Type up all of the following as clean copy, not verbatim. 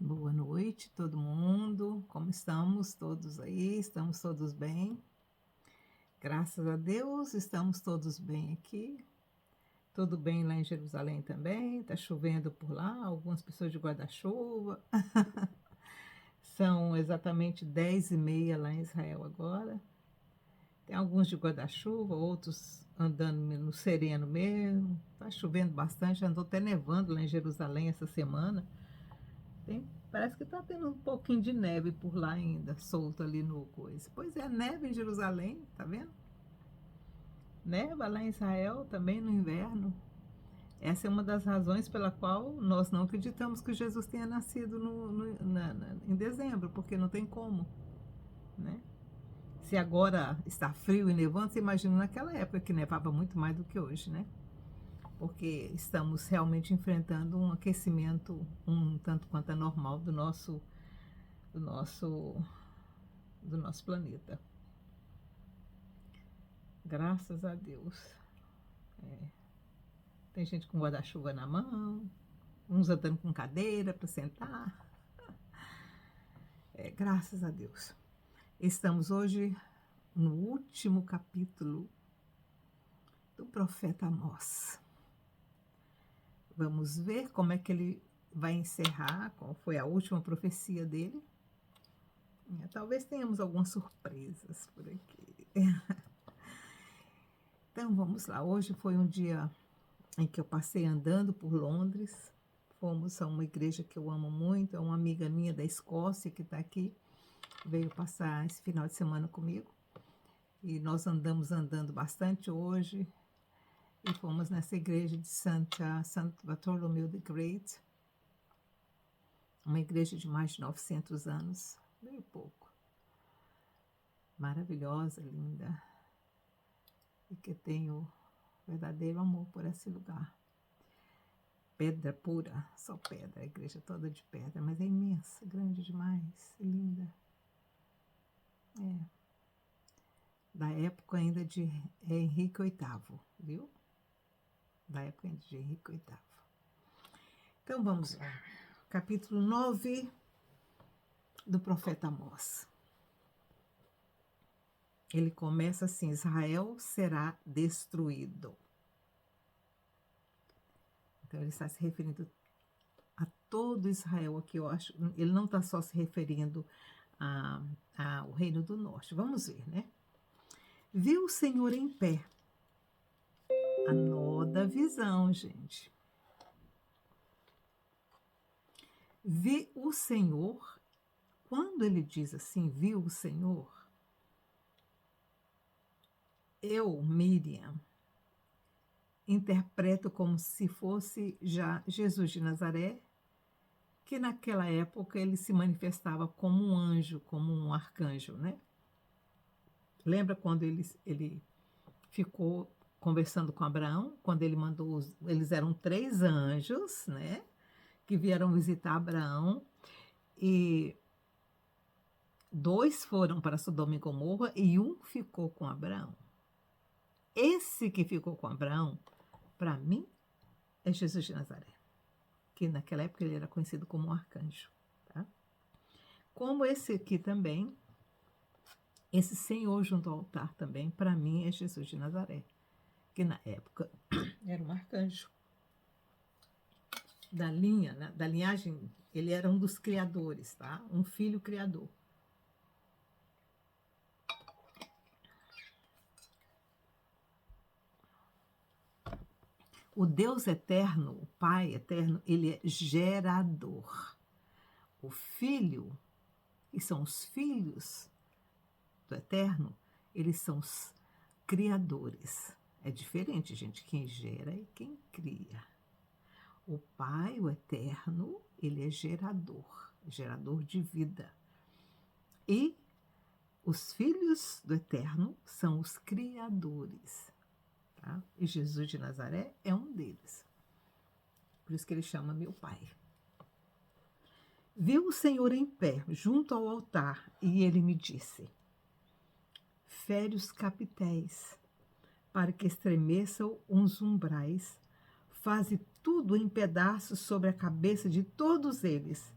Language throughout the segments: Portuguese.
Boa noite, todo mundo. Como estamos todos aí? Estamos todos bem? Graças a Deus, estamos todos bem aqui. Tudo bem lá em Jerusalém também. Tá chovendo por lá, algumas pessoas de guarda-chuva. São exatamente 10h30 lá em Israel agora. Tem alguns de guarda-chuva, outros andando no sereno mesmo. Tá chovendo bastante, andou até nevando lá em Jerusalém essa semana. Parece que está tendo um pouquinho de neve por lá ainda, solto ali no coisa. Pois é, neve em Jerusalém, tá vendo? Neva lá em Israel também no inverno. Essa é uma das razões pela qual nós não acreditamos que Jesus tenha nascido em dezembro, porque não tem como, né? Se agora está frio e nevando, você imagina naquela época que nevava muito mais do que hoje, né? Porque estamos realmente enfrentando um aquecimento um tanto quanto anormal do nosso do nosso planeta. Graças a Deus. Tem gente com guarda-chuva na mão, uns andando com cadeira para sentar. Graças a Deus. Estamos hoje no último capítulo do profeta Amós. Vamos ver como é que ele vai encerrar, qual foi a última profecia dele. Talvez tenhamos algumas surpresas por aqui. Então vamos lá. Hoje foi um dia em que eu passei andando por Londres. Fomos a uma igreja que eu amo muito, é uma amiga minha da Escócia que está aqui, veio passar esse final de semana comigo. E nós andando bastante hoje, e fomos nessa igreja de Santo Bartolomeu the Great, uma igreja de mais de 900 anos, meio pouco. Maravilhosa, linda, e que tenho verdadeiro amor por esse lugar. Pedra pura, só pedra, a igreja toda de pedra, mas é imensa, grande demais, linda. Da época ainda de Henrique VIII, viu? Da época ainda de Henrique VIII. Então vamos lá, capítulo 9 do profeta Amós. Ele começa assim: Israel será destruído. Então ele está se referindo a todo Israel aqui, eu acho. Ele não está só se referindo ao reino do norte. Vamos ver, né? Viu o Senhor em pé. A nó da visão, gente. Vi o Senhor. Quando ele diz assim, viu o Senhor, eu, Miriam, interpreto como se fosse já Jesus de Nazaré, que naquela época ele se manifestava como um anjo, como um arcanjo, né? Lembra quando ele ficou conversando com Abraão, quando ele mandou, eles eram 3 anjos, né? Que vieram visitar Abraão, e 2 foram para Sodoma e Gomorra e 1 ficou com Abraão. Esse que ficou com Abraão, para mim, é Jesus de Nazaré, que naquela época ele era conhecido como um arcanjo. Tá? Como esse aqui também, esse Senhor junto ao altar também, para mim, é Jesus de Nazaré, que na época era um arcanjo. Da linhagem, ele era um dos criadores, tá? Um filho criador. O Deus eterno, o Pai eterno, ele é gerador. O Filho, que são os filhos do eterno, eles são os criadores. É diferente, gente, quem gera e quem cria. O Pai, o eterno, ele é gerador de vida. E os filhos do eterno são os criadores. Tá? E Jesus de Nazaré é um deles. Por isso que ele chama meu Pai. Viu o Senhor em pé, junto ao altar, e ele me disse: fere os capitéis, para que estremeçam os umbrais, faze tudo em pedaços sobre a cabeça de todos eles,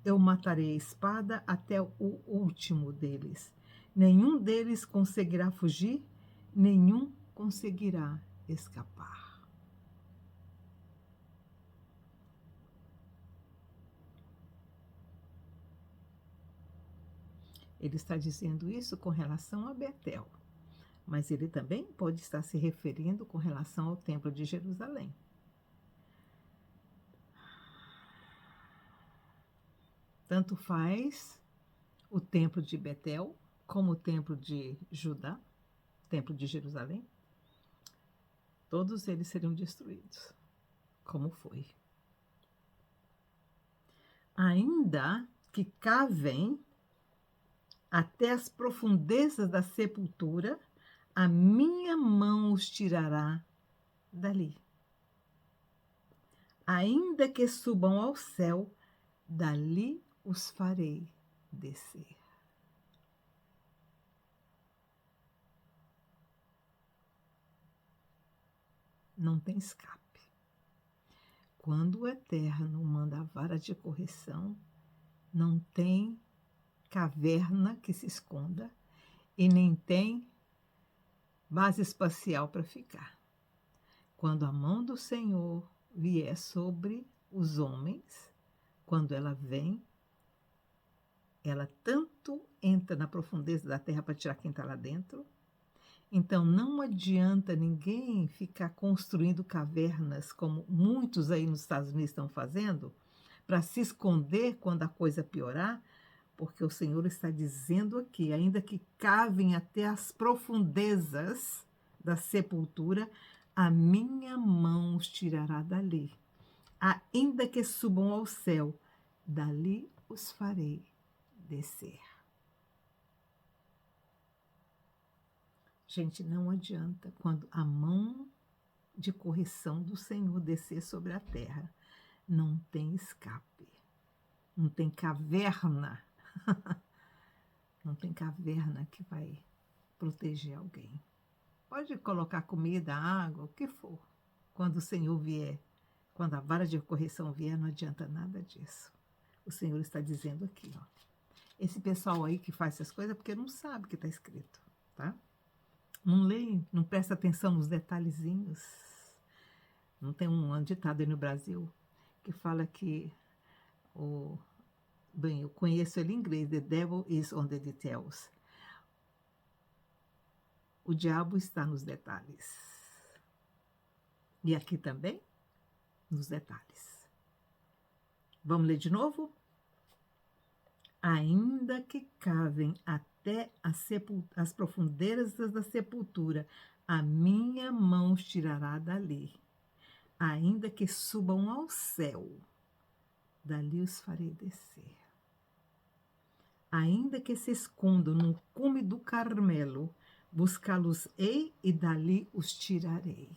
eu matarei a espada até o último deles. Nenhum deles conseguirá fugir, nenhum conseguirá escapar. Ele está dizendo isso com relação a Betel, mas ele também pode estar se referindo com relação ao Templo de Jerusalém. Tanto faz o Templo de Betel como o Templo de Judá, Templo de Jerusalém, todos eles seriam destruídos, como foi. Ainda que cavem até as profundezas da sepultura, a minha mão os tirará dali. Ainda que subam ao céu, dali os farei descer. Não tem escape. Quando o Eterno manda a vara de correção, não tem caverna que se esconda e nem tem base espacial para ficar. Quando a mão do Senhor vier sobre os homens, quando ela vem, ela tanto entra na profundeza da terra para tirar quem está lá dentro. Então não adianta ninguém ficar construindo cavernas, como muitos aí nos Estados Unidos estão fazendo, para se esconder quando a coisa piorar, porque o Senhor está dizendo aqui, ainda que cavem até as profundezas da sepultura, a minha mão os tirará dali. Ainda que subam ao céu, dali os farei descer. Gente, não adianta quando a mão de correção do Senhor descer sobre a terra. Não tem escape. Não tem caverna. Não tem caverna que vai proteger alguém. Pode colocar comida, água, o que for. Quando o Senhor vier, quando a vara de correção vier, não adianta nada disso. O Senhor está dizendo aqui, ó. Esse pessoal aí que faz essas coisas é porque não sabe o que está escrito, tá? Não lê, não presta atenção nos detalhezinhos. Não tem um ditado aí no Brasil que fala que bem, eu conheço ele em inglês, the devil is on the details. O diabo está nos detalhes. E aqui também, nos detalhes. Vamos ler de novo? Ainda que cavem até as profundezas da sepultura, a minha mão os tirará dali. Ainda que subam ao céu, dali os farei descer. Ainda que se escondam no cume do Carmelo, buscá-los-ei e dali os tirarei.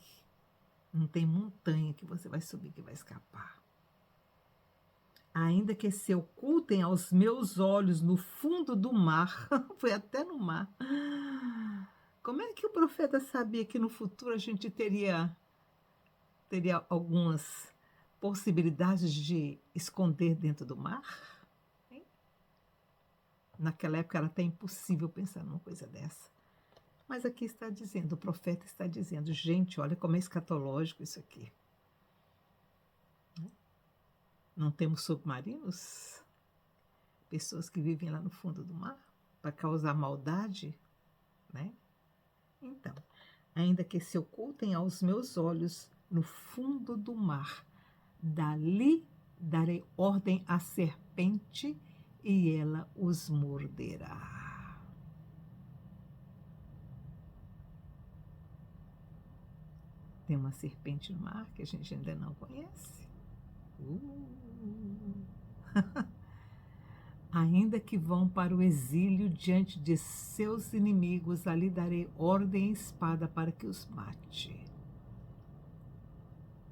Não tem montanha que você vai subir que vai escapar. Ainda que se ocultem aos meus olhos no fundo do mar, foi até no mar. Como é que o profeta sabia que no futuro a gente teria algumas possibilidades de esconder dentro do mar? Hein? Naquela época era até impossível pensar numa coisa dessa. Mas aqui está dizendo, o profeta está dizendo, gente, olha como é escatológico isso aqui. Não temos submarinos? Pessoas que vivem lá no fundo do mar para causar maldade, né? Então, ainda que se ocultem aos meus olhos no fundo do mar, dali darei ordem à serpente e ela os morderá. Tem uma serpente no mar que a gente ainda não conhece. Ainda que vão para o exílio diante de seus inimigos, ali darei ordem e espada para que os mate.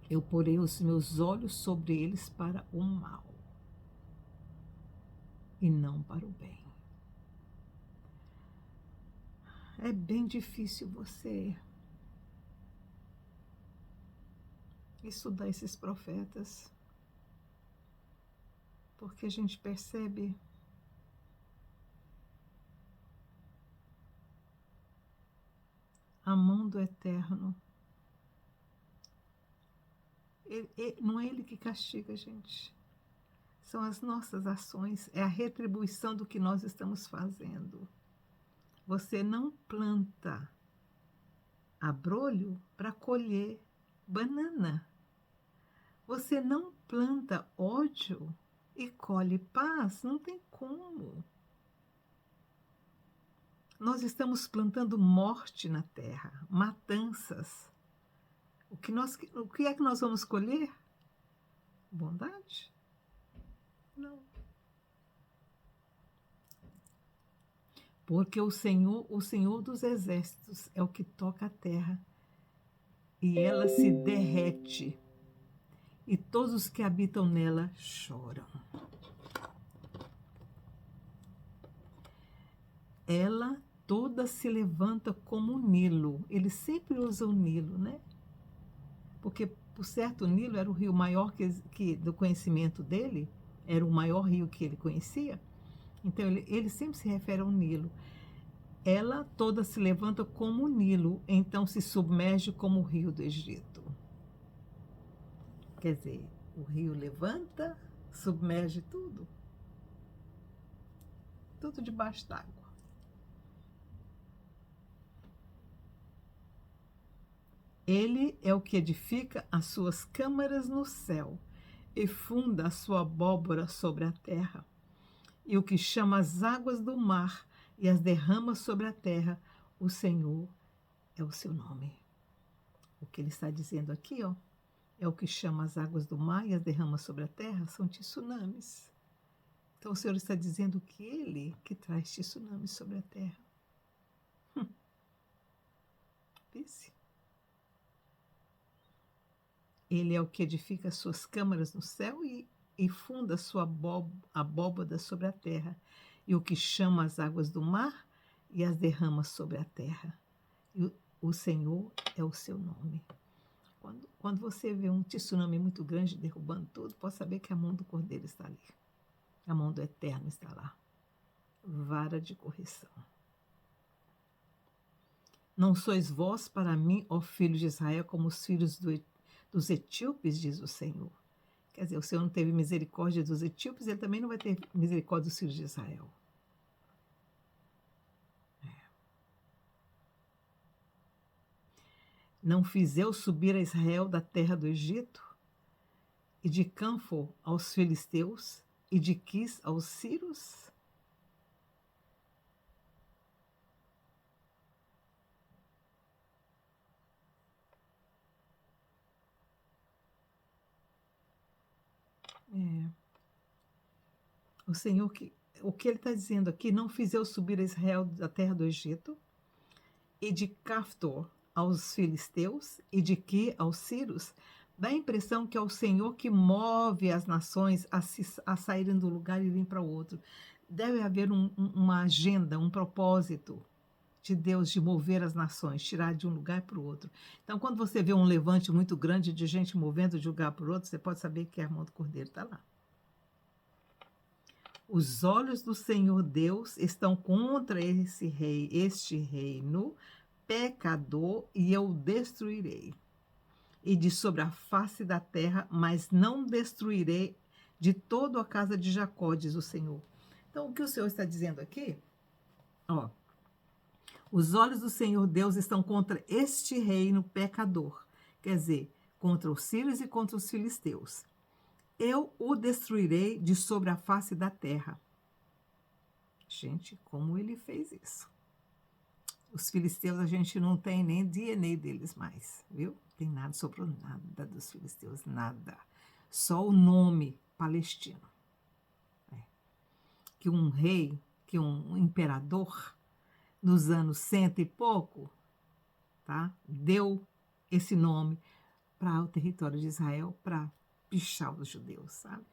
Eu porei os meus olhos sobre eles para o mal e não para o bem. É bem difícil você estudar esses profetas. porque a gente percebe a mão do Eterno. Não é Ele que castiga a gente. São as nossas ações, é a retribuição do que nós estamos fazendo. Você não planta abrolho para colher banana. Você não planta ódio e colhe paz, não tem como. Nós estamos plantando morte na terra, matanças. O que é que nós vamos colher? Bondade? Não. Porque o Senhor dos Exércitos é o que toca a terra e ela se derrete e todos os que habitam nela choram. Ela toda se levanta como o Nilo. Ele sempre usa o Nilo, né? Porque, por certo, o Nilo era o rio maior que do conhecimento dele, era o maior rio que ele conhecia. Então, ele sempre se refere ao Nilo. Ela toda se levanta como o Nilo, então se submerge como o rio do Egito. Quer dizer, o rio levanta, submerge tudo. Tudo debaixo d'água. Ele é o que edifica as suas câmaras no céu e funda a sua abóbora sobre a terra. E o que chama as águas do mar e as derrama sobre a terra, o Senhor é o seu nome. O que ele está dizendo aqui, ó, é o que chama as águas do mar e as derrama sobre a terra, são tsunamis. Então o Senhor está dizendo que ele que traz tsunamis sobre a terra. Pense. Ele é o que edifica as suas câmaras no céu e funda a sua abóbada sobre a terra, e o que chama as águas do mar e as derrama sobre a terra. E o Senhor é o seu nome. Quando você vê um tsunami muito grande derrubando tudo, pode saber que a mão do Cordeiro está ali. A mão do Eterno está lá. Vara de correção. Não sois vós para mim, ó filhos de Israel, como os filhos dos etíopes, diz o Senhor. Quer dizer, o Senhor não teve misericórdia dos etíopes, ele também não vai ter misericórdia dos filhos de Israel. Não fiz eu subir a Israel da terra do Egito, e de Canfor aos filisteus, e de Quis aos sírios? O Senhor, o que ele está dizendo aqui, não fiz eu subir a Israel da terra do Egito, e de Caftor aos filisteus, e de Qui aos sírios, dá a impressão que é o Senhor que move as nações a saírem do lugar e irem para o outro. Deve haver uma agenda, um propósito de Deus de mover as nações, tirar de um lugar para o outro. Então, quando você vê um levante muito grande de gente movendo de um lugar para o outro, você pode saber que a mão do Cordeiro está lá. Os olhos do Senhor Deus estão contra este reino pecador, e eu o destruirei. E de sobre a face da terra, mas não destruirei de toda a casa de Jacó, diz o Senhor. Então, o que o Senhor está dizendo aqui, ó, os olhos do Senhor Deus estão contra este reino pecador, quer dizer, contra os sírios e contra os filisteus. Eu o destruirei de sobre a face da terra. Gente, como ele fez isso? Os filisteus, a gente não tem nem DNA deles mais, viu? Tem nada, sobrou nada dos filisteus, nada. Só o nome palestino. Que um rei, que um imperador, nos anos 100 e pouco, tá? Deu esse nome para o território de Israel, para pichar os judeus, sabe?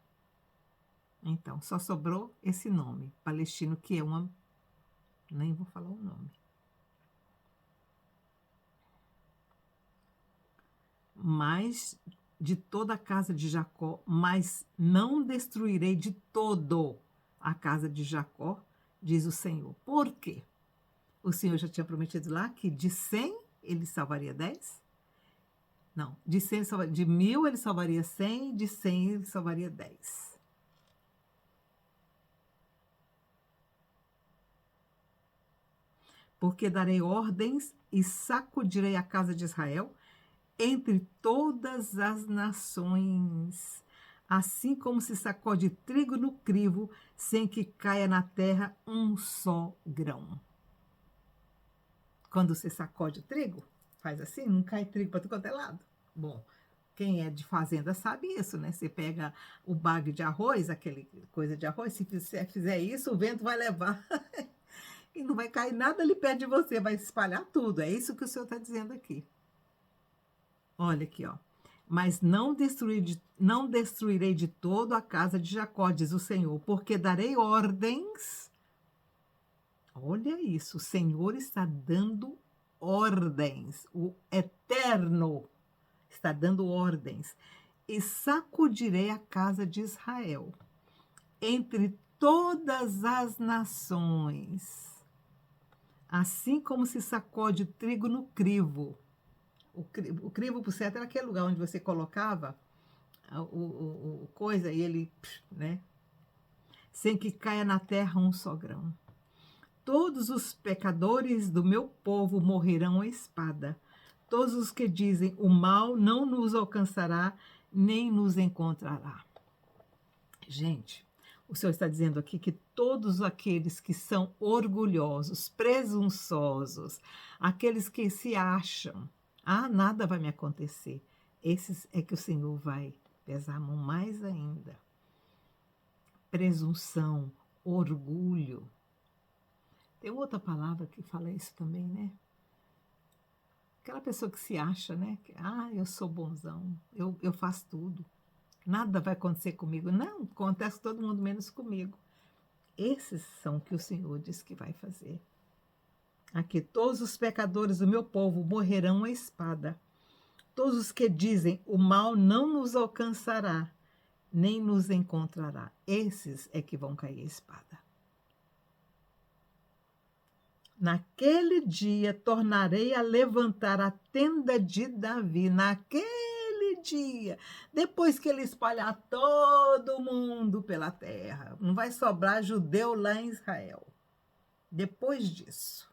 Então, só sobrou esse nome, palestino, que é uma... Nem vou falar o nome. Mas de toda a casa de Jacó, mas não destruirei de todo a casa de Jacó, diz o Senhor. Por quê? O Senhor já tinha prometido lá que de 100 ele salvaria 10? Não, de 100 de 1000 ele salvaria 100, de 100 ele salvaria 10. Porque darei ordens e sacudirei a casa de Israel entre todas as nações, assim como se sacode trigo no crivo, sem que caia na terra um só grão. Quando você sacode o trigo, faz assim, não cai trigo para todo quanto é lado. Bom, quem é de fazenda sabe isso, né? Você pega o bague de arroz, aquele coisa de arroz, se você fizer isso, o vento vai levar e não vai cair nada ali perto de você, vai espalhar tudo. É isso que o Senhor está dizendo aqui. Olha aqui, ó. Mas não destruirei de todo a casa de Jacó, diz o Senhor, porque darei ordens. Olha isso, o Senhor está dando ordens, o Eterno está dando ordens. E sacudirei a casa de Israel entre todas as nações, assim como se sacode trigo no crivo. O crivo, por certo, era aquele lugar onde você colocava o coisa e ele, né? Sem que caia na terra um só grão. Todos os pecadores do meu povo morrerão à espada. Todos os que dizem o mal não nos alcançará, nem nos encontrará. Gente, o Senhor está dizendo aqui que todos aqueles que são orgulhosos, presunçosos, aqueles que se acham, nada vai me acontecer, esses é que o Senhor vai pesar a mão mais ainda. Presunção, orgulho. Tem outra palavra que fala isso também, né? Aquela pessoa que se acha, né? Que, eu sou bonzão, eu faço tudo. Nada vai acontecer comigo. Não, acontece com todo mundo menos comigo. Esses são que o Senhor diz que vai fazer. Aqui, todos os pecadores do meu povo morrerão à espada. Todos os que dizem o mal não nos alcançará, nem nos encontrará. Esses é que vão cair à espada. Naquele dia tornarei a levantar a tenda de Davi. Naquele dia, depois que ele espalhar todo mundo pela terra, não vai sobrar judeu lá em Israel. Depois disso,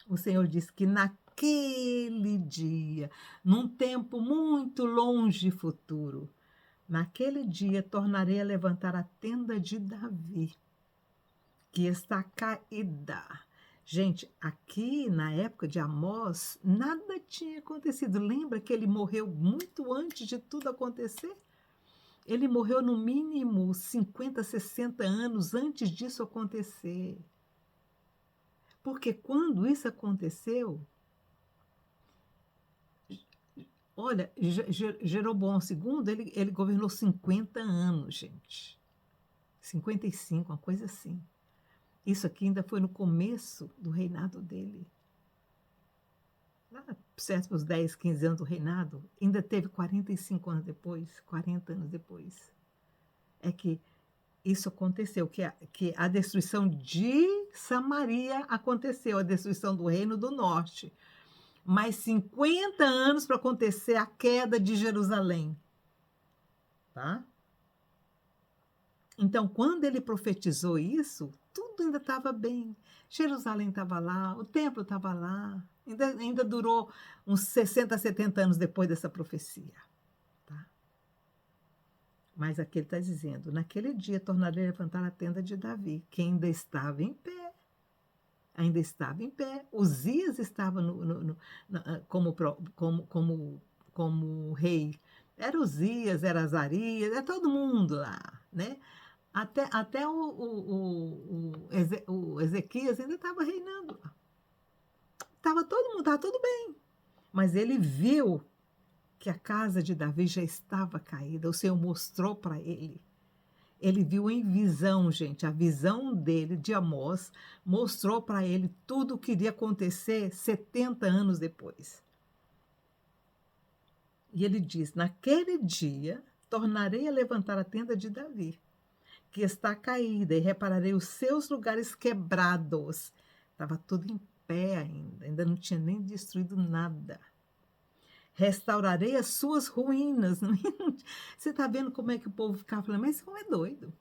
o Senhor diz que naquele dia, num tempo muito longe futuro, naquele dia tornarei a levantar a tenda de Davi, que está caída. Gente, aqui na época de Amós, nada tinha acontecido. Lembra que ele morreu muito antes de tudo acontecer? Ele morreu no mínimo 50, 60 anos antes disso acontecer. Porque quando isso aconteceu, olha, Jeroboão II, ele governou 50 anos, gente. 55, uma coisa assim. Isso aqui ainda foi no começo do reinado dele. Lá, certo, os 10, 15 anos do reinado, ainda teve 45 anos depois, 40 anos depois. É que isso aconteceu, que a destruição de Samaria aconteceu, a destruição do reino do norte. Mais 50 anos para acontecer a queda de Jerusalém. Tá? Então, quando ele profetizou isso, tudo ainda estava bem. Jerusalém estava lá, o templo estava lá. Ainda durou uns 60, 70 anos depois dessa profecia. Tá? Mas aqui ele está dizendo, naquele dia tornarei a levantar a tenda de Davi, que ainda estava em pé. Ainda estava em pé. Uzias estava como rei. Era Uzias, era Azarias, era todo mundo lá, né? Até o Ezequias ainda estava reinando. Estava todo mundo, estava tudo bem. Mas ele viu que a casa de Davi já estava caída. O Senhor mostrou para ele. Ele viu em visão, gente, a visão dele, de Amós, mostrou para ele tudo o que iria acontecer 70 anos depois. E ele diz: naquele dia tornarei a levantar a tenda de Davi, que está caída, e repararei os seus lugares quebrados. Estava tudo em pé ainda não tinha nem destruído nada. Restaurarei as suas ruínas. Você está vendo como é que o povo ficava falando, mas esse homem é doido.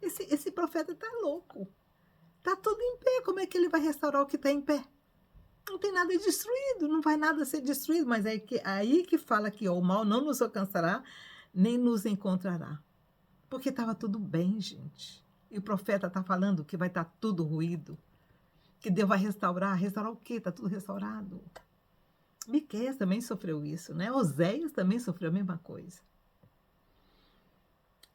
Esse profeta está louco. Está tudo em pé, como é que ele vai restaurar o que está em pé? Não tem nada destruído, não vai nada ser destruído, mas é aí que fala que ó, o mal não nos alcançará, nem nos encontrará. Porque estava tudo bem, gente. E o profeta está falando que vai estar tudo ruído, que Deus vai restaurar. Restaurar o quê? Está tudo restaurado. Miqueias também sofreu isso, né? Oséias também sofreu a mesma coisa.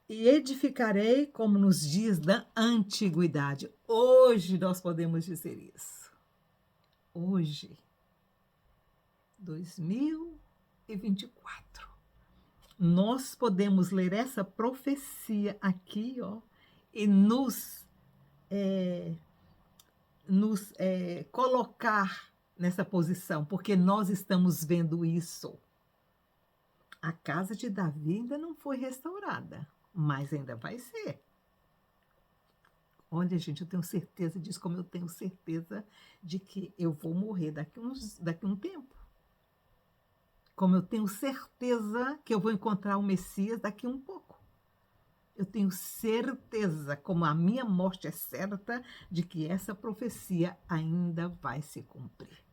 E edificarei como nos dias da antiguidade. Hoje nós podemos dizer isso. Hoje, 2024. Nós podemos ler essa profecia aqui, ó, e nos colocar nessa posição, porque nós estamos vendo isso. A casa de Davi ainda não foi restaurada, mas ainda vai ser. Olha, gente, eu tenho certeza disso, como eu tenho certeza de que eu vou morrer daqui um tempo. Como eu tenho certeza que eu vou encontrar o Messias daqui um pouco. Eu tenho certeza, como a minha morte é certa, de que essa profecia ainda vai se cumprir.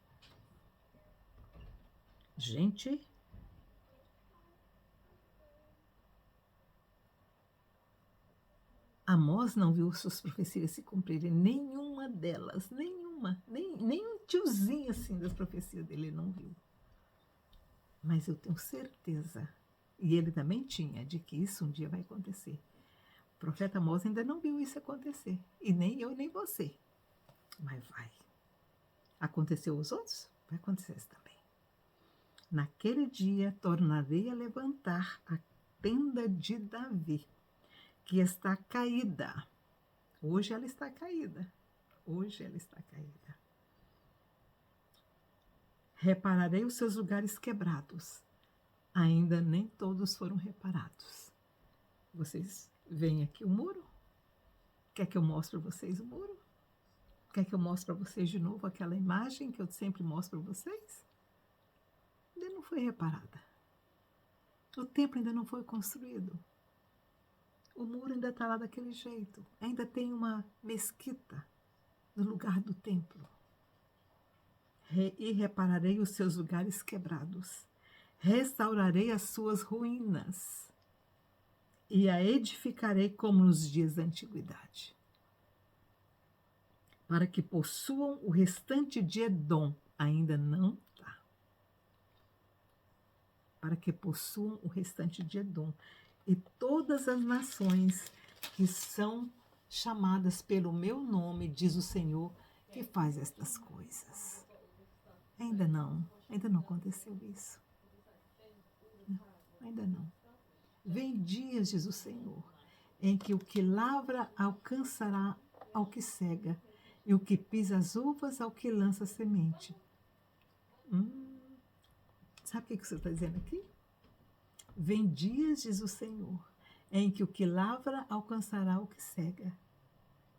Gente, Amós não viu suas profecias se cumprirem, nenhuma delas, nenhuma, nem um tiozinho assim das profecias dele ele não viu. Mas eu tenho certeza, e ele também tinha, de que isso um dia vai acontecer. O profeta Amós ainda não viu isso acontecer, e nem eu, nem você. Mas vai. Aconteceu aos outros? Vai acontecer isso também. Naquele dia tornarei a levantar a tenda de Davi, que está caída. Hoje ela está caída. Hoje ela está caída. Repararei os seus lugares quebrados. Ainda nem todos foram reparados. Vocês veem aqui o muro? Quer que eu mostre para vocês o muro? Quer que eu mostre para vocês de novo aquela imagem que eu sempre mostro para vocês? Ainda não foi reparada. O templo ainda não foi construído. O muro ainda está lá daquele jeito. Ainda tem uma mesquita no lugar do templo. E repararei os seus lugares quebrados. Restaurarei as suas ruínas. E a edificarei como nos dias da antiguidade. Para que possuam o restante de Edom. Ainda não está. Para que possuam o restante de Edom. E todas as nações que são chamadas pelo meu nome, diz o Senhor, que faz estas coisas. Ainda não aconteceu isso. Não, ainda não. Vem dias, diz o Senhor, em que o que lavra alcançará ao que cega, e o que pisa as uvas ao que lança semente. Sabe o que o Senhor está dizendo aqui? Vem dias, diz o Senhor, em que o que lavra alcançará o que cega.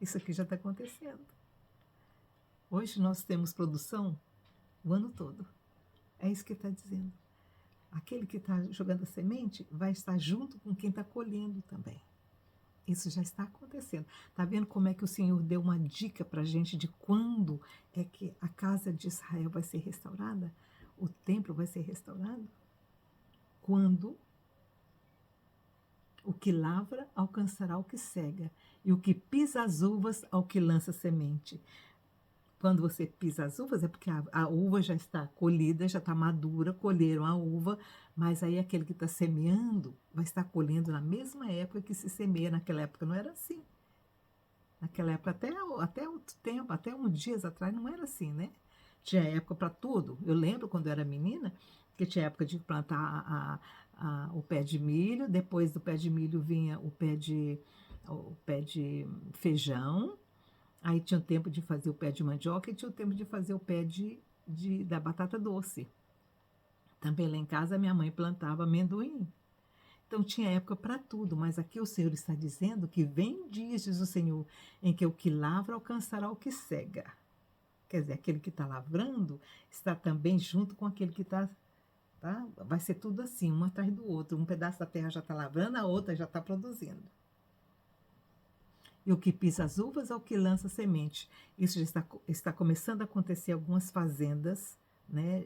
Isso aqui já está acontecendo. Hoje nós temos produção o ano todo. É isso que ele está dizendo. Aquele que está jogando a semente vai estar junto com quem está colhendo também. Isso já está acontecendo. Está vendo como é que o Senhor deu uma dica para a gente de quando é que a casa de Israel vai ser restaurada? O templo vai ser restaurado? Quando o que lavra alcançará o que cega, e o que pisa as uvas ao que lança semente. Quando você pisa as uvas, é porque a uva já está colhida, já está madura, colheram a uva, mas aí aquele que está semeando vai estar colhendo na mesma época que se semeia. Naquela época não era assim. Naquela época, até outro tempo, até uns dias atrás, não era assim, né? Tinha época para tudo. Eu lembro quando eu era menina, que tinha época de plantar o pé de milho, depois do pé de milho vinha o pé de feijão, aí tinha o tempo de fazer o pé de mandioca e tinha o tempo de fazer o pé da batata doce. Também lá em casa minha mãe plantava amendoim. Então tinha época para tudo, mas aqui o Senhor está dizendo que vem dias, diz o Senhor, em que o que lavra alcançará o que cega. Quer dizer, aquele que está lavrando está também junto com aquele que está, tá? Vai ser tudo assim, um atrás do outro. Um pedaço da terra já está lavrando, a outra já está produzindo. E o que pisa as uvas é o que lança semente. Isso já está começando a acontecer em algumas fazendas, né?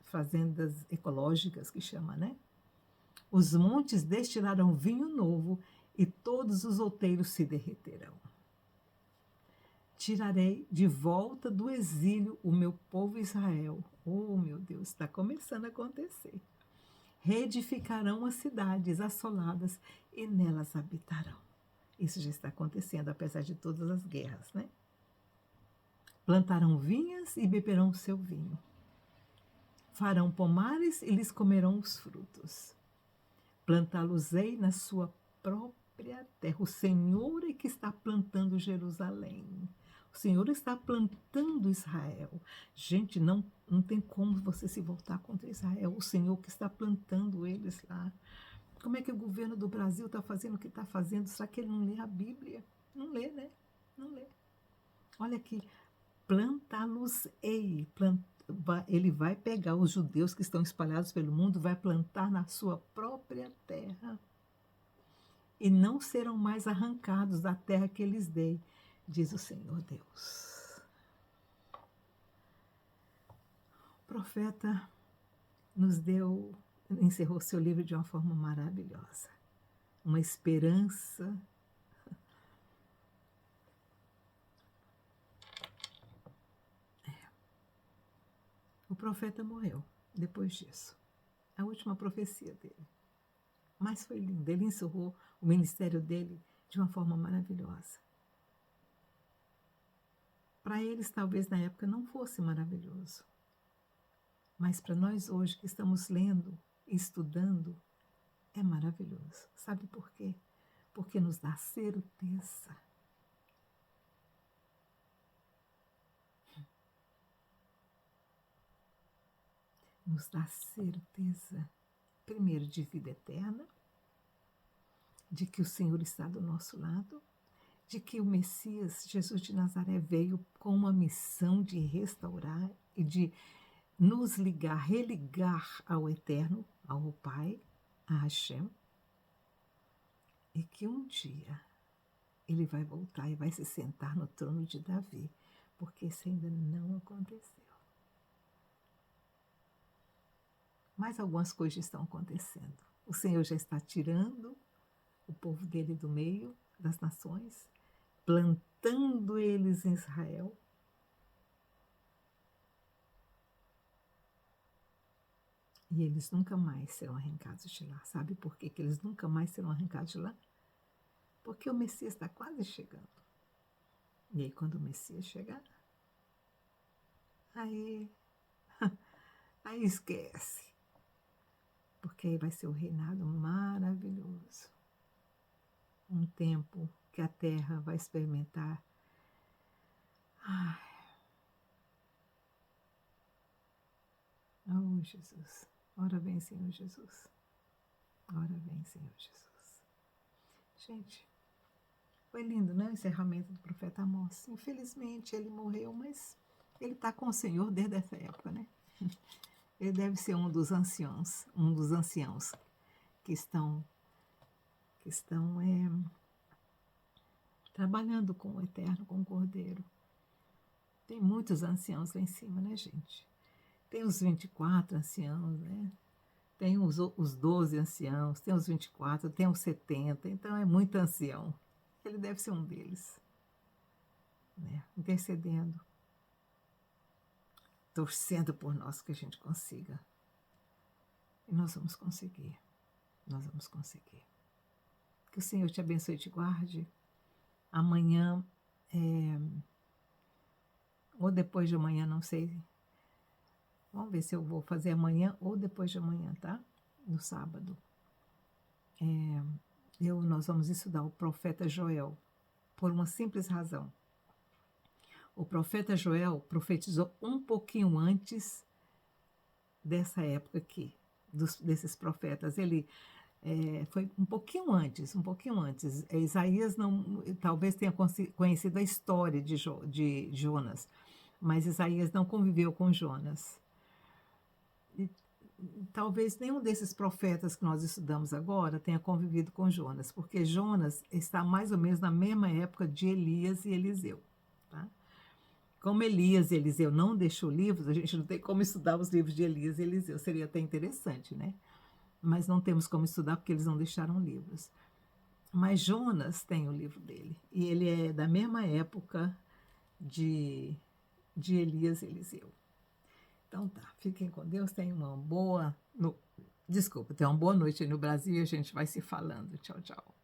Fazendas ecológicas que chama, né? Os montes destilarão vinho novo e todos os outeiros se derreterão. Tirarei de volta do exílio o meu povo Israel. Oh, meu Deus, está começando a acontecer. Reedificarão as cidades assoladas e nelas habitarão. Isso já está acontecendo, apesar de todas as guerras, né? Plantarão vinhas e beberão o seu vinho. Farão pomares e lhes comerão os frutos. Plantá-los-ei na sua própria terra. O Senhor é que está plantando Jerusalém. O Senhor está plantando Israel. Gente, não tem como você se voltar contra Israel. O Senhor que está plantando eles lá. Como é que o governo do Brasil está fazendo o que está fazendo? Será que ele não lê a Bíblia? Não lê, né? Não lê. Olha aqui, plantá-los-ei. Ele vai pegar os judeus que estão espalhados pelo mundo, vai plantar na sua própria terra. E não serão mais arrancados da terra que eles dei, diz o Senhor Deus. O profeta encerrou seu livro de uma forma maravilhosa. Uma esperança. O profeta morreu depois disso. A última profecia dele. Mas foi lindo. Ele encerrou o ministério dele de uma forma maravilhosa. Para eles, talvez na época não fosse maravilhoso. Mas para nós hoje que estamos lendo e estudando, é maravilhoso. Sabe por quê? Porque nos dá certeza. Nos dá certeza, primeiro, de vida eterna, de que o Senhor está do nosso lado, de que o Messias, Jesus de Nazaré, veio com uma missão de restaurar e de nos ligar, religar ao Eterno, ao Pai, a Hashem, e que um dia ele vai voltar e vai se sentar no trono de Davi, porque isso ainda não aconteceu. Mas algumas coisas estão acontecendo. O Senhor já está tirando o povo dele do meio das nações, plantando eles em Israel. E eles nunca mais serão arrancados de lá. Sabe por quê que eles nunca mais serão arrancados de lá? Porque o Messias está quase chegando. E aí, quando o Messias chegar, aí esquece. Porque aí vai ser o reinado maravilhoso. Um tempo que a terra vai experimentar. Oh, Jesus. Ora vem, Senhor Jesus. Ora vem, Senhor Jesus. Gente, foi lindo, né? O encerramento do profeta Amós. Infelizmente, ele morreu, mas ele está com o Senhor desde essa época, né? Ele deve ser um dos anciãos que estão trabalhando com o Eterno, com o Cordeiro. Tem muitos anciãos lá em cima, né, gente? Tem os 24 anciãos, né? Tem os 12 anciãos, tem os 24, tem os 70, então é muito ancião. Ele deve ser um deles, né? Intercedendo, torcendo por nós que a gente consiga. E nós vamos conseguir. Nós vamos conseguir. Que o Senhor te abençoe e te guarde. Amanhã, ou depois de amanhã, não sei. Vamos ver se eu vou fazer amanhã ou depois de amanhã, tá? No sábado. Nós vamos estudar o profeta Joel, por uma simples razão. O profeta Joel profetizou um pouquinho antes dessa época aqui, desses profetas. Ele foi um pouquinho antes. Isaías não, talvez tenha conhecido a história de Jonas, mas Isaías não conviveu com Jonas. E talvez nenhum desses profetas que nós estudamos agora tenha convivido com Jonas, porque Jonas está mais ou menos na mesma época de Elias e Eliseu. Tá? Como Elias e Eliseu não deixou livros, a gente não tem como estudar os livros de Elias e Eliseu. Seria até interessante, né? Mas não temos como estudar porque eles não deixaram livros. Mas Jonas tem o livro dele. E ele é da mesma época de, de Elias e Eliseu. Então tá, fiquem com Deus, tenham uma boa. Desculpa, tenham uma boa noite aí no Brasil e a gente vai se falando. Tchau, tchau.